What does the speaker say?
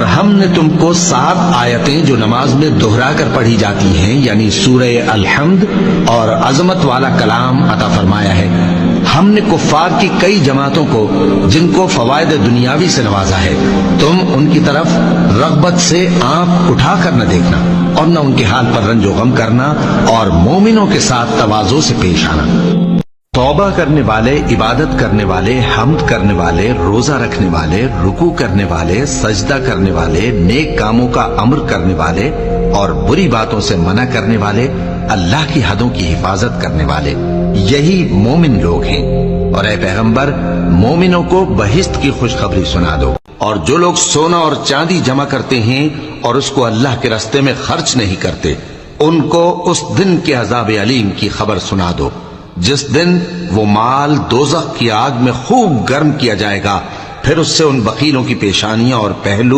اور ہم نے تم کو 7 آیتیں جو نماز میں دہرا کر پڑھی جاتی ہیں یعنی سورہ الحمد اور عظمت والا کلام عطا فرمایا ہے۔ ہم نے کفار کی کئی جماعتوں کو جن کو فوائد دنیاوی سے نوازا ہے، تم ان کی طرف رغبت سے آنکھ اٹھا کر نہ دیکھنا اور نہ ان کے حال پر رنج و غم کرنا اور مومنوں کے ساتھ تواضع سے پیش آنا۔ توبہ کرنے والے، عبادت کرنے والے، حمد کرنے والے، روزہ رکھنے والے، رکوع کرنے والے، سجدہ کرنے والے، نیک کاموں کا امر کرنے والے اور بری باتوں سے منع کرنے والے، اللہ کی حدوں کی حفاظت کرنے والے، یہی مومن لوگ ہیں۔ اور اے پیغمبر، مومنوں کو بہشت کی خوشخبری سنا دو، اور جو لوگ سونا اور چاندی جمع کرتے ہیں اور اس کو اللہ کے راستے میں خرچ نہیں کرتے، ان کو اس دن کے عذاب علیم کی خبر سنا دو، جس دن وہ مال دوزخ کی آگ میں خوب گرم کیا جائے گا، پھر اس سے ان بخیلوں کی پیشانیاں اور پہلو